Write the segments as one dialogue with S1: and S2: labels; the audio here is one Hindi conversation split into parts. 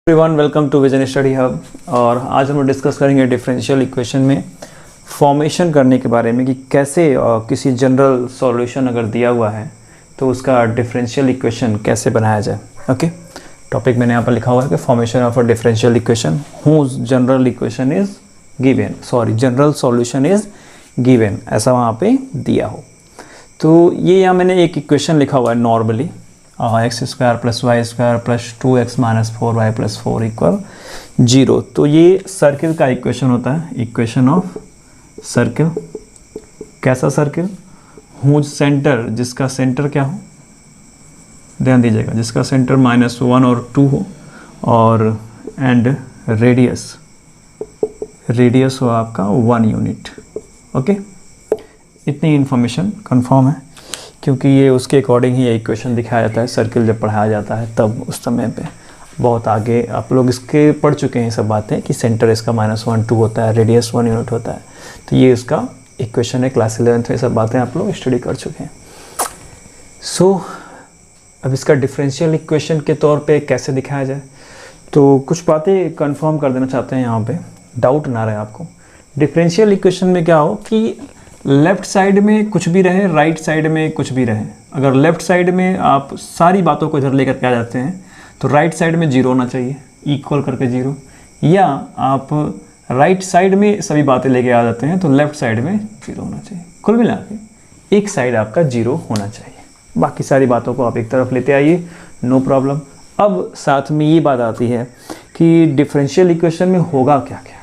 S1: Everyone, welcome to Vision Study Hub. और आज हम डिस्कस करेंगे डिफरेंशियल इक्वेशन में फॉर्मेशन करने के बारे में कि कैसे किसी जनरल सॉल्यूशन अगर दिया हुआ है तो उसका डिफरेंशियल इक्वेशन कैसे बनाया जाए। ओके, टॉपिक मैंने यहाँ पर लिखा हुआ है कि formation of a differential equation whose general equation is given, general solution is given, ऐसा वहाँ पे दिया हो। तो ये यहाँ मैंने एक इक्वेशन लिखा हुआ है normally, x square plus y square plus 2x minus 4y plus 4 equal 0। तो ये सर्किल का इक्वेशन होता है, इक्वेशन ऑफ सर्किल। कैसा सर्किल? हुज सेंटर, जिसका सेंटर क्या हो, ध्यान दीजिएगा, जिसका सेंटर -1 और 2 हो, और एंड रेडियस हो आपका 1 यूनिट। ओके, इतनी इन्फॉर्मेशन कंफर्म है क्योंकि ये उसके अकॉर्डिंग ही ये इक्वेशन दिखाया जाता है सर्किल जब पढ़ाया जाता है तब। उस समय पे बहुत आगे आप लोग इसके पढ़ चुके हैं सब बातें कि सेंटर इसका -1 2 होता है, रेडियस 1 यूनिट होता है। तो ये उसका इक्वेशन है, क्लास 11th में सब बातें आप लोग स्टडी कर चुके हैं। सो अब इसका डिफरेंशियल इक्वेशन के तौर पे कैसे दिखाया जाए, तो कुछ बातें कंफर्म कर देना चाहते हैं यहाँ पे, डाउट ना रहे आपको। डिफरेंशियल इक्वेशन में क्या हो कि लेफ़्ट साइड में कुछ भी रहे, राइट साइड में कुछ भी रहे। अगर लेफ़्ट साइड में आप सारी बातों को इधर लेकर के आ जाते हैं तो राइट साइड में 0 होना चाहिए, इक्वल करके 0, या आप राइट साइड में सभी बातें लेके आ जाते हैं तो लेफ़्ट साइड में 0 होना चाहिए। कुल मिला के एक साइड आपका 0 होना चाहिए, बाकी सारी बातों को आप एक तरफ लेते आइए, नो प्रॉब्लम। अब साथ में ये बात आती है कि डिफरेंशियल इक्वेशन में होगा क्या क्या।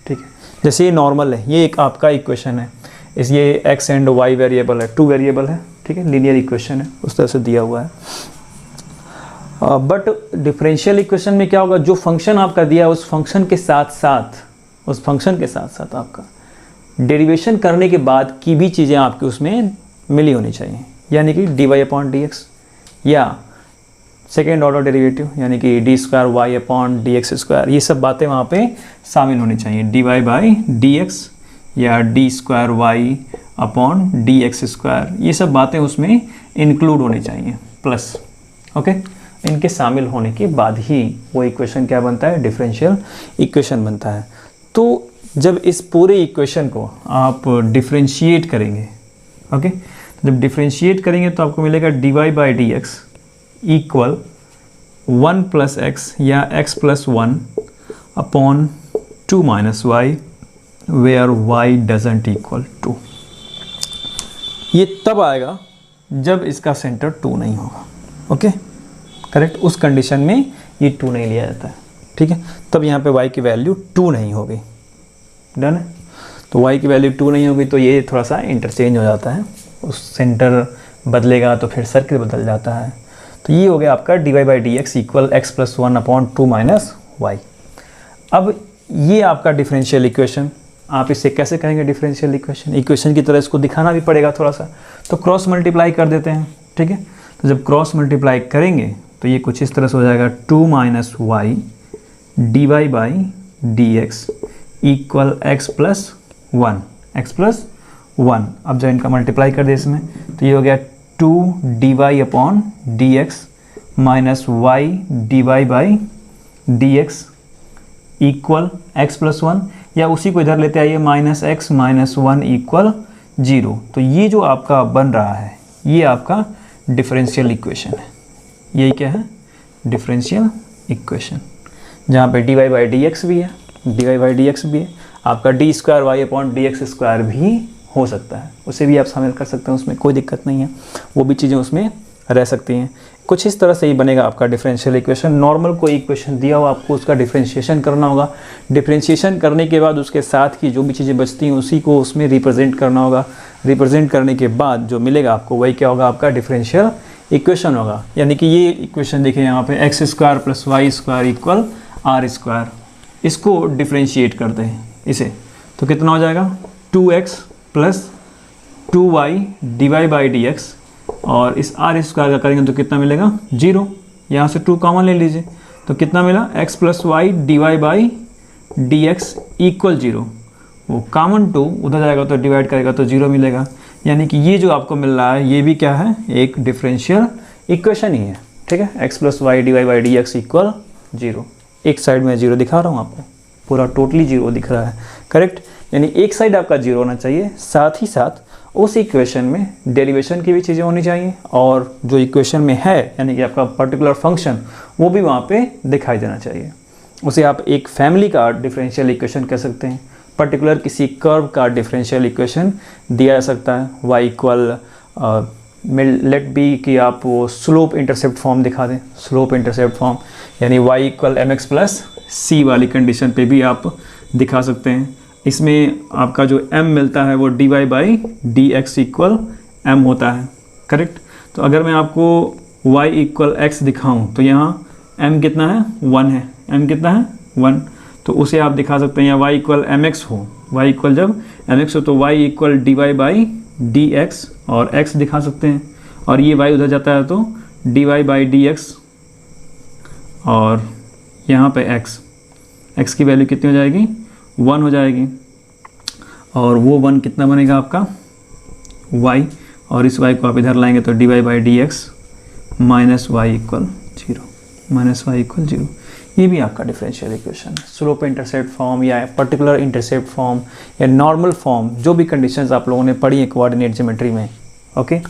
S1: ठीक है, जैसे ये नॉर्मल है, ये एक आपका इक्वेशन है, इस ये x एंड y वेरिएबल है, 2 वेरिएबल है, ठीक है, लीनियर इक्वेशन है, उस तरह से दिया हुआ है। बट डिफरेंशियल इक्वेशन में क्या होगा, जो फंक्शन आपका दिया है उस फंक्शन के साथ साथ आपका डेरिवेशन करने के बाद की भी चीज़ें आपकी उसमें मिली होनी चाहिए, यानी कि dy/dx या सेकेंड ऑर्डर डेरिवेटिव यानी कि d²y/dx², ये सब बातें वहाँ पे शामिल होनी चाहिए। dy/dx या d²y/dx², ये सब बातें उसमें इंक्लूड होनी चाहिए प्लस। ओके, इनके शामिल होने के बाद ही वो इक्वेशन क्या बनता है, डिफरेंशियल इक्वेशन बनता है। तो जब इस पूरे इक्वेशन को आप डिफरेंशिएट करेंगे, ओके, जब डिफरेंशिएट करेंगे तो आपको मिलेगा dy/dx इक्वल 1 + x या x + 1 upon 2 - y where y doesn't equal 2। ये तब आएगा जब इसका सेंटर 2 नहीं होगा। ओके, करेक्ट, उस कंडीशन में ये 2 नहीं लिया जाता है। ठीक है, तब यहाँ पे y की वैल्यू 2 नहीं होगी। डन है, तो y की वैल्यू 2 नहीं होगी तो ये थोड़ा सा इंटरचेंज हो जाता है, उस सेंटर बदलेगा तो फिर सर्किल बदल जाता है। तो ये हो गया आपका dy/dx equal x + 1 upon 2 - y। अब ये आपका डिफरेंशियल इक्वेशन, आप इसे कैसे कहेंगे डिफरेंशियल इक्वेशन की तरह इसको दिखाना भी पड़ेगा थोड़ा सा, तो क्रॉस मल्टीप्लाई कर देते हैं। ठीक है, तो जब क्रॉस मल्टीप्लाई करेंगे तो ये कुछ इस तरह से हो जाएगा 2 - y dy/dx इक्वल x + 1, अब जब इनका मल्टीप्लाई कर दे इसमें तो ये हो गया 2 dy/dx minus y dy/dx equal x + 1, या उसी को इधर लेते आइए -x - 1 इक्वल 0। तो ये जो आपका बन रहा है ये आपका डिफरेंशियल इक्वेशन है। यही क्या है, डिफरेंशियल इक्वेशन, जहाँ पे dy/dx भी है, आपका d²y/dx² भी हो सकता है, उसे भी आप शामिल कर सकते हैं, उसमें कोई दिक्कत नहीं है, वो भी चीज़ें उसमें रह सकती हैं। कुछ इस तरह से ही बनेगा आपका डिफरेंशियल इक्वेशन। नॉर्मल कोई इक्वेशन दिया हो, आपको उसका डिफरेंशिएशन करना होगा, डिफरेंशिएशन करने के बाद उसके साथ की जो भी चीज़ें बचती हैं उसी को उसमें रिप्रेजेंट करना होगा। रिप्रेजेंट करने के बाद जो मिलेगा आपको वही क्या होगा, आपका डिफरेंशियल इक्वेशन होगा। यानी कि ये इक्वेशन देखिए यहाँ पे x² + y² इक्वल r², इसको डिफरेंशिएट करते हैं इसे, तो कितना हो जाएगा 2x + 2y dy/dx, और इस r² का करेंगे तो कितना मिलेगा 0, यहाँ से 2 कॉमन ले लीजिए तो कितना मिला x + y dy/dx इक्वल 0, वो कॉमन 2 उधर जाएगा तो डिवाइड करेगा तो 0 मिलेगा। यानी कि ये जो आपको मिल रहा है ये भी क्या है, एक डिफरेंशियल इक्वेशन ही है। ठीक है, x + y dy/dx इक्वल 0। एक साइड में 0 दिखा रहा हूँ आपको, पूरा टोटली 0 दिख रहा है, करेक्ट। यानी एक साइड आपका 0 होना चाहिए, साथ ही साथ उस इक्वेशन में डेरिवेशन की भी चीज़ें होनी चाहिए, और जो इक्वेशन में है यानी कि आपका पर्टिकुलर फंक्शन वो भी वहाँ पे दिखाई देना चाहिए। उसे आप एक फैमिली का डिफरेंशियल इक्वेशन कह सकते हैं। पर्टिकुलर किसी कर्व का डिफरेंशियल इक्वेशन दिया जा सकता है, y इक्वल लेट बी कि आप वो स्लोप इंटरसेप्ट फॉर्म दिखा दें, स्लोप इंटरसेप्ट फॉर्म यानी y equal mx plus c वाली कंडीशन पे भी आप दिखा सकते हैं। इसमें आपका जो m मिलता है वो dy by d x equal m होता है, करेक्ट। तो अगर मैं आपको y इक्वल x दिखाऊं तो यहाँ m कितना है 1 है, m कितना है 1, तो उसे आप दिखा सकते हैं। या y इक्वल mx हो, y इक्वल जब mx हो तो y equal dy by d x और x दिखा सकते हैं, और ये y उधर जाता है तो dy बाई डी एक्स और यहाँ पे x की वैल्यू कितनी हो जाएगी 1 हो जाएगी, और वो 1 कितना बनेगा आपका y, और इस y को आप इधर लाएंगे तो dy by d x minus y equal 0, minus y equal 0। ये भी आपका डिफरेंशियल इक्वेशन है। स्लोप इंटरसेप्ट फॉर्म या पर्टिकुलर इंटरसेप्ट फॉर्म या नॉर्मल फॉर्म, जो भी कंडीशंस आप लोगों ने पढ़ी है कोऑर्डिनेट ज्योमेट्री में, ओके,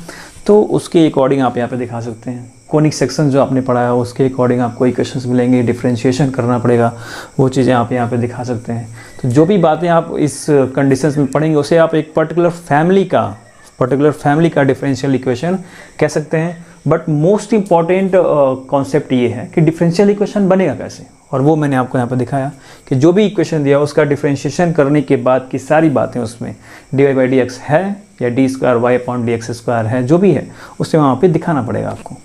S1: तो उसके अकॉर्डिंग आप यहाँ पे दिखा सकते हैं। कोनिक सेक्शन जो आपने पढ़ा है उसके अकॉर्डिंग आपको इक्वेशंस मिलेंगे, डिफरेंशिएशन करना पड़ेगा, वो चीज़ें आप यहाँ पे दिखा सकते हैं। तो जो भी बातें आप इस कंडीशंस में पढ़ेंगे उसे आप एक पर्टिकुलर फैमिली का डिफरेंशियल इक्वेशन कह सकते हैं। बट मोस्ट इम्पॉर्टेंट कॉन्सेप्ट ये है कि डिफरेंशियल इक्वेशन बनेगा कैसे, और वो मैंने आपको यहाँ पे दिखाया कि जो भी इक्वेशन दिया उसका डिफरेंशिएशन करने के बाद की सारी बातें उसमें d y by d x है या d square y upon d x square है, जो भी है उसे वहाँ पे दिखाना पड़ेगा आपको,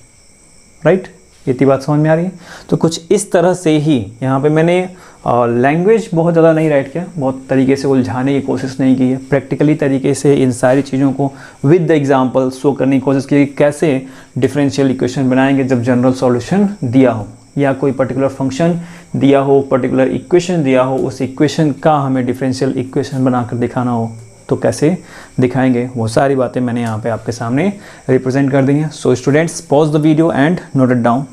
S1: राइट। इतनी बात समझ में आ रही है। तो कुछ इस तरह से ही यहाँ पे मैंने लैंग्वेज बहुत ज़्यादा नहीं राइट किया, बहुत तरीके से उलझाने की कोशिश नहीं की है, प्रैक्टिकली तरीके से इन सारी चीज़ों को विद द एग्जांपल शो करने की कोशिश की कैसे डिफरेंशियल इक्वेशन बनाएंगे जब जनरल सॉल्यूशन दिया हो या कोई पर्टिकुलर फंक्शन दिया हो, पर्टिकुलर इक्वेशन दिया हो, उस इक्वेशन का हमें डिफरेंशियल इक्वेशन बनाकर दिखाना हो तो कैसे दिखाएंगे, वो सारी बातें मैंने यहाँ पे आपके सामने रिप्रेजेंट कर दी हैं। So students, pause the video and note it down.